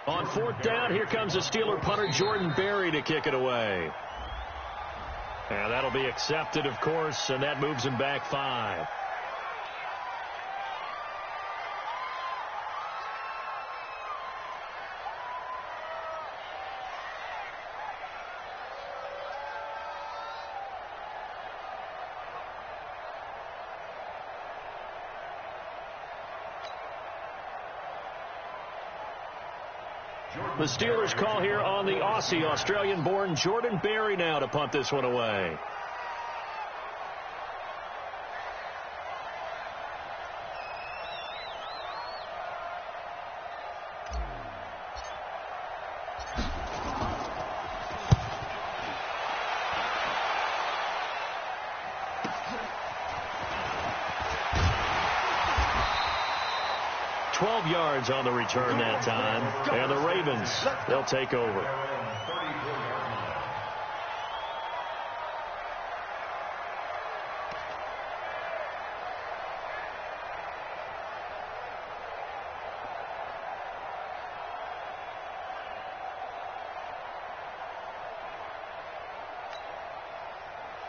On fourth down, here comes the Steeler punter Jordan Berry to kick it away. And that'll be accepted, of course, and that moves him back 5. The Steelers call here on the Aussie, Australian-born Jordan Berry now to punt this one away. Yards on the return that time, and the Ravens, they'll take over.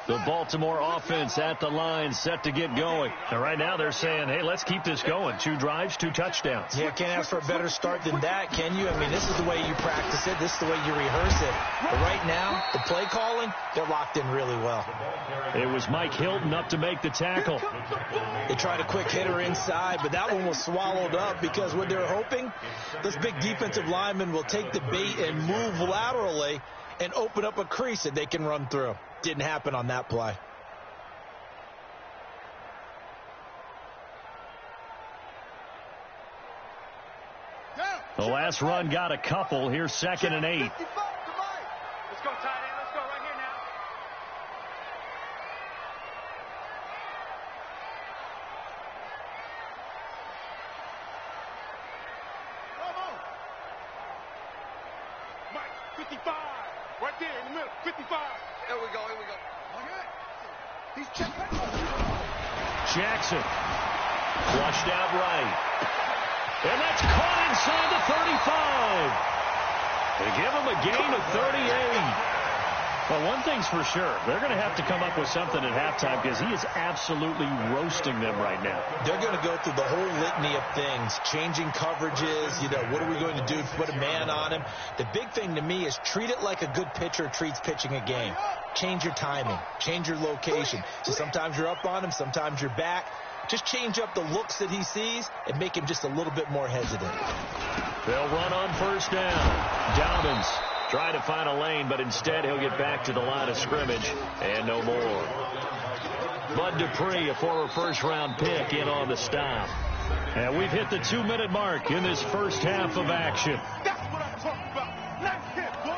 The Baltimore offense at the line, set to get going. And right now they're saying, hey, let's keep this going. 2 drives, 2 touchdowns. Yeah, can't ask for a better start than that, can you? I mean, this is the way you practice it. This is the way you rehearse it. But right now, the play calling, they're locked in really well. It was Mike Hilton up to make the tackle. They tried a quick hitter inside, but that one was swallowed up because what they're hoping, this big defensive lineman will take the bait and move laterally and open up a crease that they can run through. Didn't happen on that play. The last run got a couple. Here's 2nd and 8. Let's go, tight end. Let's go right here now. Come on. Mike, 55. Right there in the middle. 55. Here we go. Okay. He's checking. Jackson. Flushed out right. And that's caught inside the 35. They give him a gain of 38. Well, one thing's for sure. They're going to have to come up with something at halftime because he is absolutely roasting them right now. They're going to go through the whole litany of things, changing coverages, what are we going to do to put a man on him? The big thing to me is treat it like a good pitcher treats pitching a game. Change your timing, change your location. So sometimes you're up on him, sometimes you're back. Just change up the looks that he sees and make him just a little bit more hesitant. They'll run on first down. Dobbins try to find a lane, but instead he'll get back to the line of scrimmage and no more. Bud Dupree, a former first-round pick, in on the stop. And we've hit the 2-minute mark in this first half of action. That's what I'm talking about. Nice hit, boy.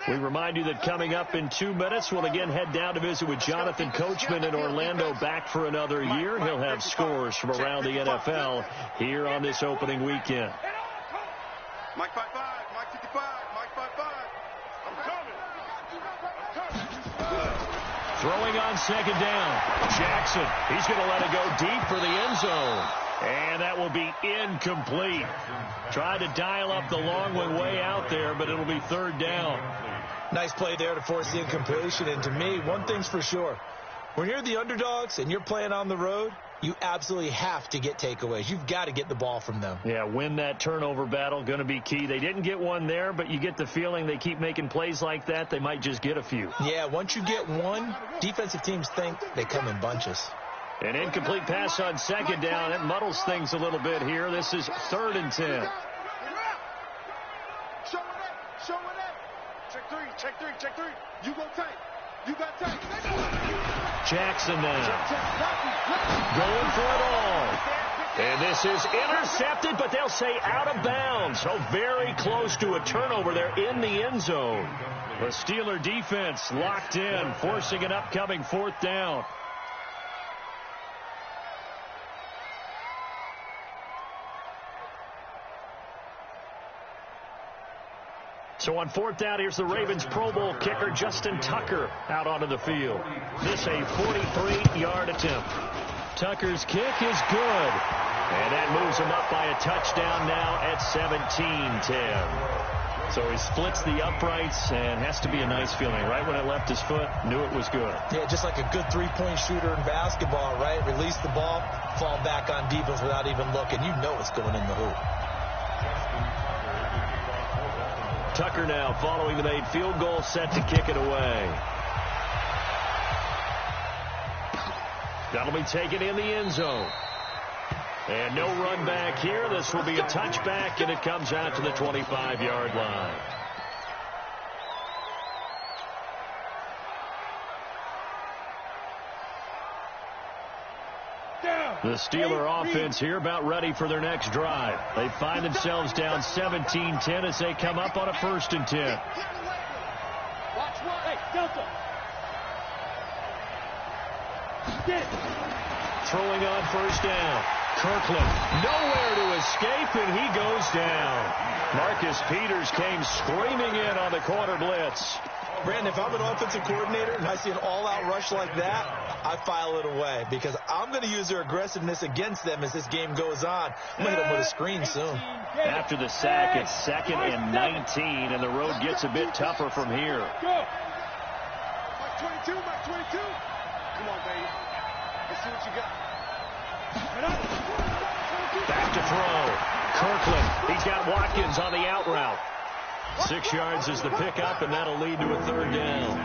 We remind you that coming up in 2 minutes, we'll again head down to visit with Jonathan Coachman in Orlando, back for another year. He'll have scores from around the NFL here on this opening weekend. Mike 55, Mike 55, Mike 55. I'm coming. Throwing on 2nd down. Jackson, he's going to let it go deep for the end zone. And that will be incomplete. Tried to dial up the long one way out there, but it'll be 3rd down. Nice play there to force the incompletion. And to me, one thing's for sure. When you're the underdogs and you're playing on the road, you absolutely have to get takeaways. You've got to get the ball from them. Yeah, win that turnover battle, going to be key. They didn't get one there, but you get the feeling they keep making plays like that, they might just get a few. Yeah, once you get one, defensive teams think they come in bunches. An incomplete pass on 2nd down. It muddles things a little bit here. This is 3rd and 10. Show it up. Check three. You go tight. You got tight. Jackson now. Going for it all. And this is intercepted, but they'll say out of bounds. So very close to a turnover there in the end zone. The Steeler defense locked in, forcing an upcoming 4th down. So on 4th down, here's the Ravens Pro Bowl kicker Justin Tucker out onto the field. This a 43-yard attempt. Tucker's kick is good. And that moves him up by a touchdown now at 17-10. So he splits the uprights, and has to be a nice feeling. Right when it left his foot, knew it was good. Yeah, just like a good three-point shooter in basketball, right? Release the ball, fall back on defense without even looking. You know it's going in the hoop. Tucker now following the made field goal, set to kick it away. That'll be taken in the end zone. And no run back here. This will be a touchback, and it comes out to the 25-yard line. The Steeler offense here about ready for their next drive. They find themselves down 17-10 as they come up on a 1st and 10. Throwing on 1st down. Kirkland nowhere to escape, and he goes down. Marcus Peters came screaming in on the corner blitz. Brandon, if I'm an offensive coordinator and I see an all-out rush like that, I file it away because I'm going to use their aggressiveness against them as this game goes on. I'm going to hit them with a screen soon. After the sack, it's 2nd and 19, and the road gets a bit tougher from here. Mike 22, Mike 22. Come on, baby. Let's see what you got. Back to throw. Kirkland. He's got Watkins on the out route. 6 yards is the pickup, and that'll lead to a 3rd down.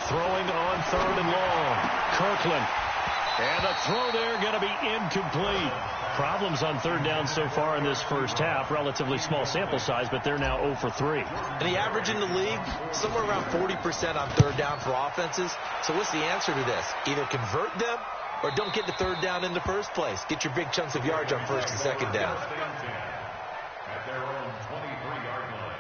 Throwing on 3rd and long. Kirkland. And the throw there going to be incomplete. Problems on 3rd down so far in this first half. Relatively small sample size, but they're now 0 for 3. And the average in the league, somewhere around 40% on 3rd down for offenses. So what's the answer to this? Either convert them or don't get the 3rd down in the first place. Get your big chunks of yards on 1st and 2nd down. At their own 23-yard line.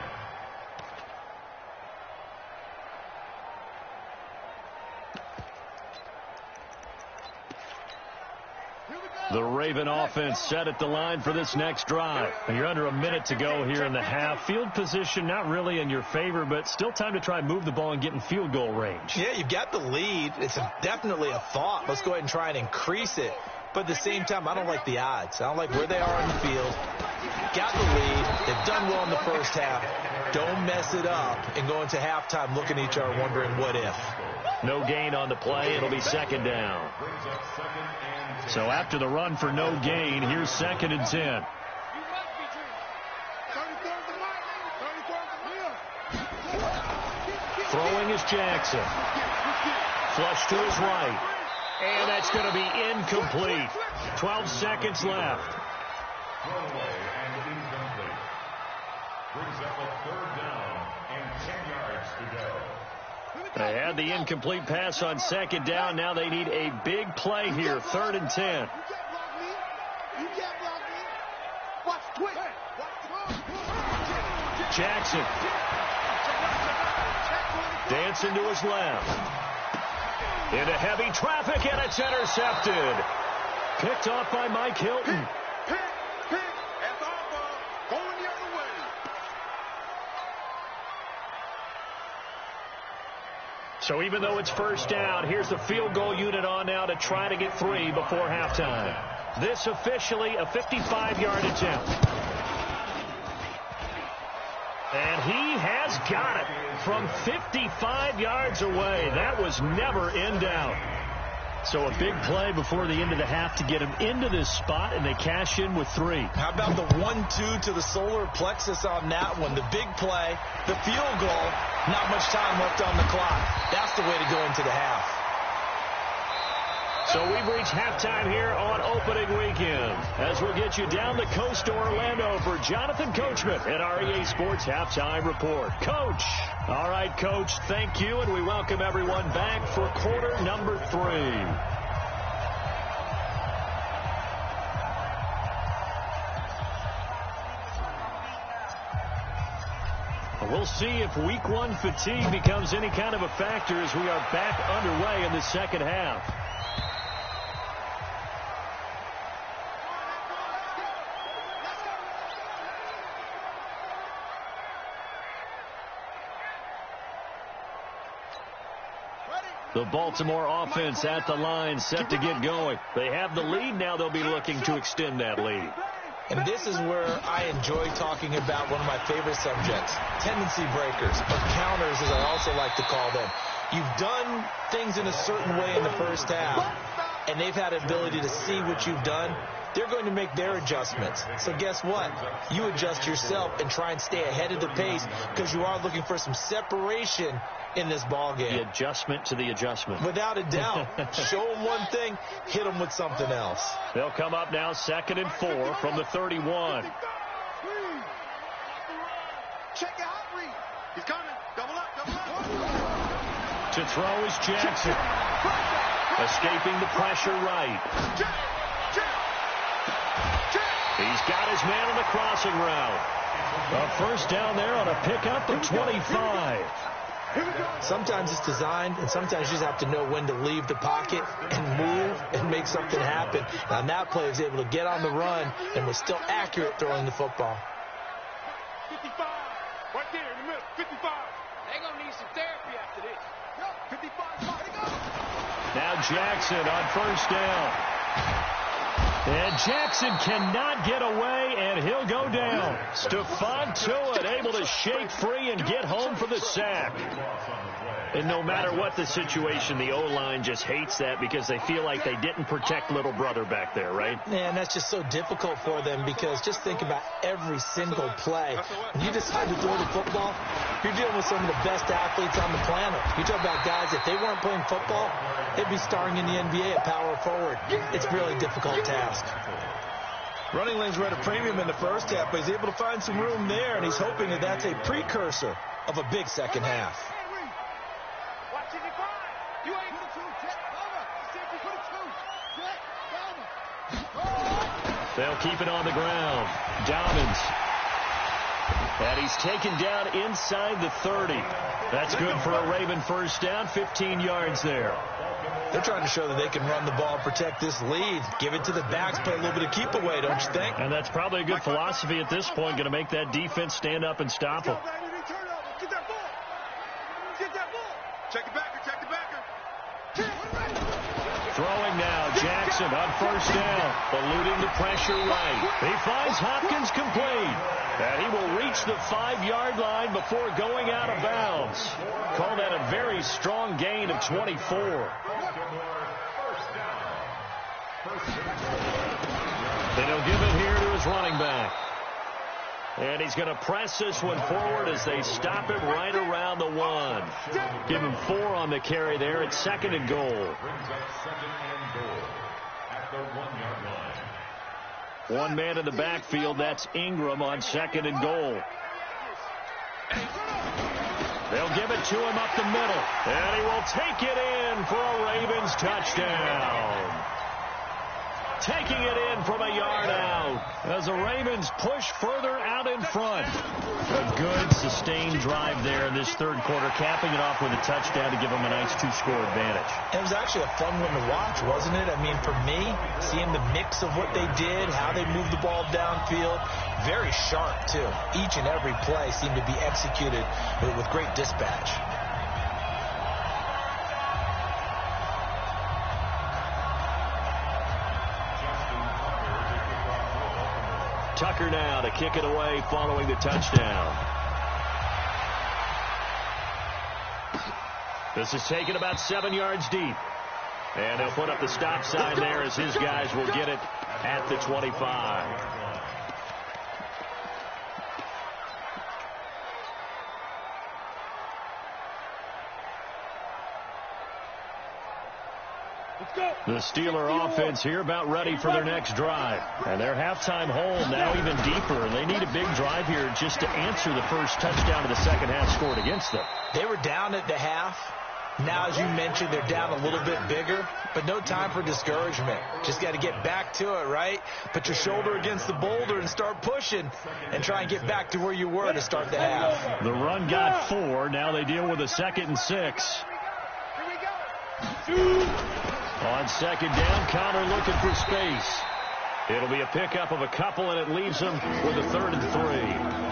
The Raven offense set at the line for this next drive. And you're under a minute to go here in the half. Field position not really in your favor, but still time to try and move the ball and get in field goal range. Yeah, you've got the lead. It's definitely a thought. Let's go ahead and try and increase it. But at the same time, I don't like the odds. I don't like where they are on the field. Got the lead. They've done well in the first half. Don't mess it up and go into halftime looking at each other wondering what if. No gain on the play. It'll be 2nd down. So after the run for no gain, here's 2nd and 10. Throwing is Jackson. Flush to his right. And that's going to be incomplete. 12 seconds left. Throwaway and incomplete. Brings up a 3rd down and 10 yards to go. They had the incomplete pass on 2nd down. Now they need a big play here. 3rd and 10. Jackson. Dancing to his left. Into heavy traffic, and it's intercepted. Picked off by Mike Hilton. So even though it's 1st down, here's the field goal unit on now to try to get 3 before halftime. This officially a 55-yard attempt. And he has got it from 55 yards away. That was never in doubt. So a big play before the end of the half to get him into this spot, and they cash in with 3. How about the 1-2 to the solar plexus on that one? The big play, the field goal, not much time left on the clock. That's the way to go into the half. So we've reached halftime here on opening weekend, as we'll get you down the coast to Orlando for Jonathan Coachman at our EA Sports Halftime Report. Coach. All right, Coach, thank you, and we welcome everyone back for quarter number 3. We'll see if week one fatigue becomes any kind of a factor as we are back underway in the second half. The Baltimore offense at the line, set to get going. They have the lead. Now they'll be looking to extend that lead. And this is where I enjoy talking about one of my favorite subjects, tendency breakers, or counters as I also like to call them. You've done things in a certain way in the first half, and they've had ability to see what you've done. They're going to make their adjustments. So guess what? You adjust yourself and try and stay ahead of the pace because you are looking for some separation in this ball game. The adjustment to the adjustment. Without a doubt. Show them one thing, hit them with something else. They'll come up now 2nd and 4 from the 31. Check it out, Reed. He's coming. Double up, double up. To throw is Jackson. Escaping the pressure right. He's got his man on the crossing route. A first down there on a pickup of 25. Sometimes it's designed, and sometimes you just have to know when to leave the pocket and move and make something happen. Now, that play was able to get on the run and was still accurate throwing the football. 55. Right there in the middle. 55. They're going to need some therapy after this. 55. Here goes. Now Jackson on first down. And Jackson cannot get away, and he'll go down. Stephon Tuitt able to shake free and get home for the sack. And no matter what the situation, the O-line just hates that because they feel like they didn't protect little brother back there, right? Yeah, and that's just so difficult for them because just think about every single play. When you decide to throw the football, you're dealing with some of the best athletes on the planet. You talk about guys, if they weren't playing football, they'd be starring in the NBA at power forward. It's a really difficult task. Running lanes were at a premium in the first half, but he's able to find some room there, and he's hoping that that's a precursor of a big second half. They'll keep it on the ground. Dobbins. And he's taken down inside the 30. That's good for a Raven first down, 15 yards there. They're trying to show that they can run the ball and protect this lead. Give it to the backs, play a little bit of keep away, don't you think? And that's probably a good philosophy at this point, going to make that defense stand up and stop them. Get that ball. Get that ball. Check the backer, check the backer. Throwing now, Jackson on first down, eluding the pressure right. He finds Hopkins complete, and he will reach the 5-yard line before going out of bounds. Call that a very strong gain of 24. Then he'll give it here to his running back. And he's going to press this one forward as they stop him right around the 1. Give him 4 on the carry there. It's 2nd and goal. Brings up 2nd and goal at the 1-yard line. One man in the backfield. That's Ingram on 2nd and goal. They'll give it to him up the middle. And he will take it in for a Ravens touchdown. Taking it in from a yard out as the Ravens push further out in front. A good sustained drive there in this third quarter, capping it off with a touchdown to give them a nice 2-score advantage. It was actually a fun one to watch, wasn't it? I mean, for me, seeing the mix of what they did, how they moved the ball downfield, very sharp, too. Each and every play seemed to be executed with great dispatch. Tucker now to kick it away following the touchdown. This is taken about 7 yards deep. And he'll put up the stop sign there as his guys will get it at the 25. The Steeler offense here about ready for their next drive. And their halftime hole now even deeper. And they need a big drive here just to answer the first touchdown of the second half scored against them. They were down at the half. Now, as you mentioned, they're down a little bit bigger, but no time for discouragement. Just got to get back to it, right? Put your shoulder against the boulder and start pushing and try and get back to where you were to start the half. The run got 4. Now they deal with a 2nd and 6. On 2nd down, Connor looking for space. It'll be a pickup of a couple, and it leaves them with a 3rd and 3.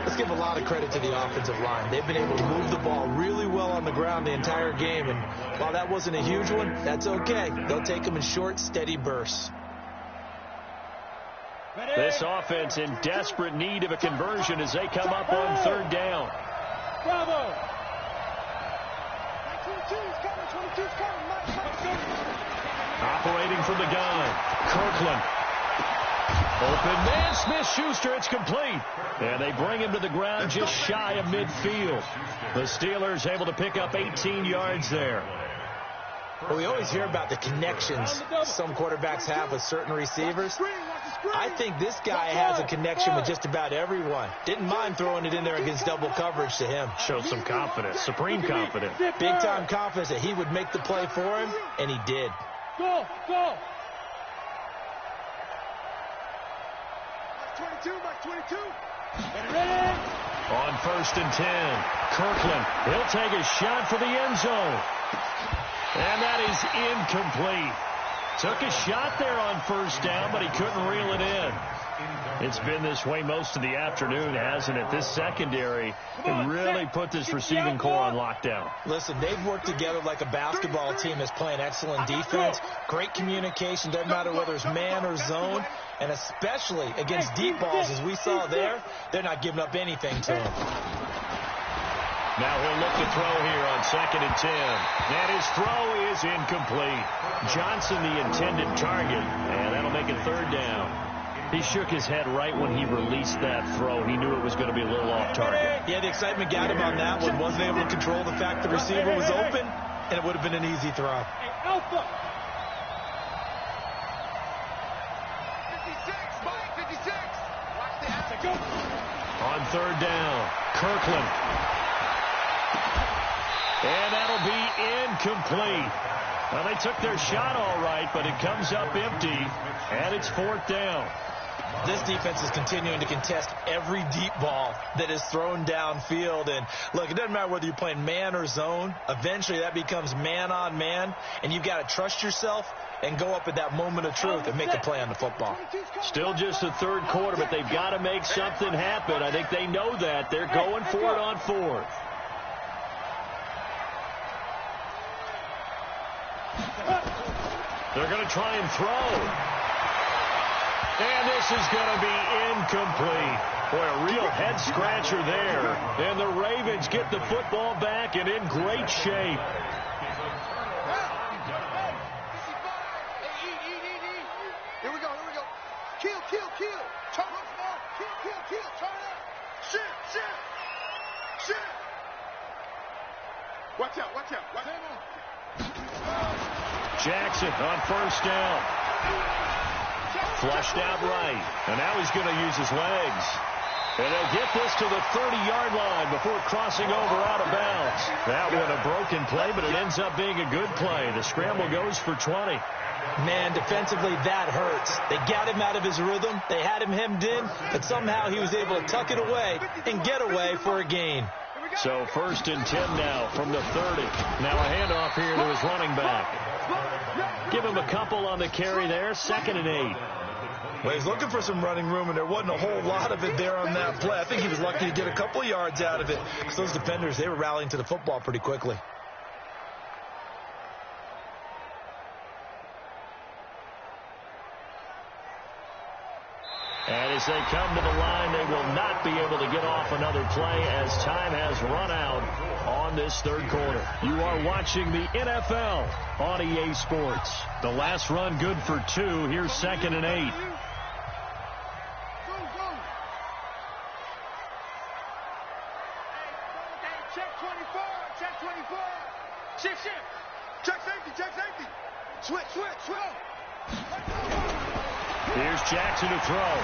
Let's give a lot of credit to the offensive line. They've been able to move the ball really well on the ground the entire game, and while that wasn't a huge one, that's okay. They'll take them in short, steady bursts. This offense in desperate need of a conversion as they come up on 3rd down. Bravo! Operating from the gun, Kirkland. Open man, Smith-Schuster, it's complete. And they bring him to the ground just shy of midfield. The Steelers able to pick up 18 yards there. Well, we always hear about the connections some quarterbacks have with certain receivers. I think this guy has a connection with just about everyone. Didn't mind throwing it in there against double coverage to him. Showed some confidence, supreme confidence. Big-time confidence that he would make the play for him, and he did. Go, go! 22. On 1st and 10, Kirkland, he'll take a shot for the end zone. And that is incomplete. Took a shot there on 1st down, but he couldn't reel it in. It's been this way most of the afternoon, hasn't it? This secondary really put this receiving core on lockdown. Listen, they've worked together like a basketball team that's playing excellent defense. Great communication, doesn't matter whether it's man or zone. And especially against deep balls, as we saw there, they're not giving up anything to him. Now he'll look to throw here on 2nd and 10. And his throw is incomplete. Johnson, the intended target, and that'll make it 3rd down. He shook his head right when he released that throw. He knew it was going to be a little off target. Yeah, the excitement got him on that one. Wasn't able to control the fact the receiver was open, and it would have been an easy throw. Hey, Alpha! 56! Watch the half. Go! On 3rd down, Kirkland. And that'll be incomplete. Well, they took their shot all right, but it comes up empty, and it's 4th down. This defense is continuing to contest every deep ball that is thrown downfield. And, look, it doesn't matter whether you're playing man or zone. Eventually, that becomes man-on-man, and you've got to trust yourself and go up at that moment of truth and make the play on the football. Still just the 3rd quarter, but they've got to make something happen. I think they know that. They're going for it on 4th. They're going to try and throw. And this is going to be incomplete. Boy, a real head-scratcher there. And the Ravens get the football back and in great shape. Here we go. Kill. Turn up, kill. Turn up. Shit. Watch out. Jackson on 1st down. Flushed out right. And now he's going to use his legs. And they'll get this to the 30-yard line before crossing over out of bounds. That one a broken play, but it ends up being a good play. The scramble goes for 20. Man, defensively, that hurts. They got him out of his rhythm. They had him hemmed in, but somehow he was able to tuck it away and get away for a gain. So 1st and 10 now from the 30. Now a handoff here to his running back. Give him a couple on the carry there. 2nd and 8. Well, he's looking for some running room, and there wasn't a whole lot of it there on that play. I think he was lucky to get a couple yards out of it because those defenders, they were rallying to the football pretty quickly. And as they come to the line, they will not be able to get off another play as time has run out on this 3rd quarter. You are watching the NFL on EA Sports. The last run good for 2. Here's 2nd and 8. Check 24. Shift. Check safety. Switch. Here's Jackson to throw.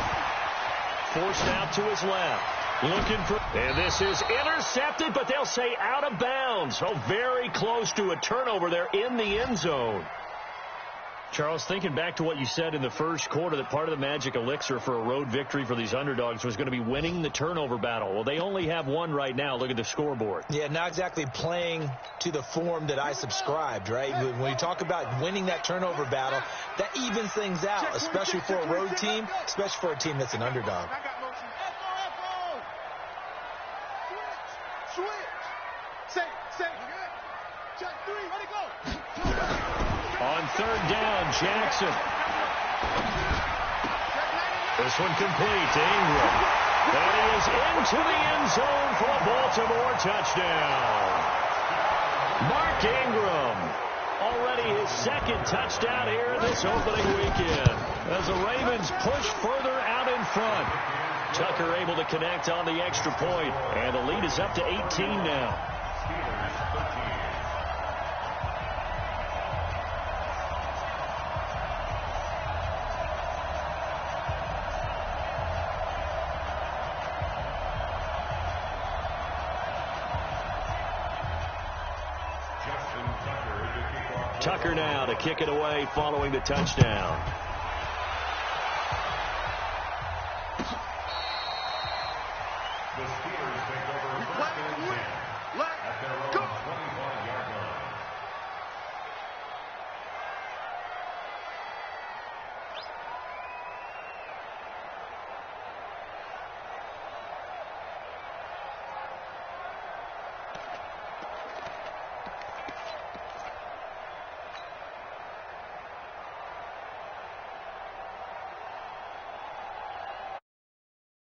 Forced out to his left. Looking for, and this is intercepted, but they'll say out of bounds. So very close to a turnover there in the end zone. Charles, thinking back to what you said in the first quarter, that part of the magic elixir for a road victory for these underdogs was going to be winning the turnover battle. Well, they only have one right now. Look at the scoreboard. Yeah, not exactly playing to the form that I subscribed, right? When you talk about winning that turnover battle, that evens things out, especially for a road team, especially for a team that's an underdog. On third down, Jackson. This one complete to Ingram. And he is into the end zone for a Baltimore touchdown. Mark Ingram, already his second touchdown here this opening weekend, as the Ravens push further out in front. Tucker able to connect on the extra point, and the lead is up to 18 now. Tucker now to kick it away following the touchdown. The Steelers take over first and 10 at their own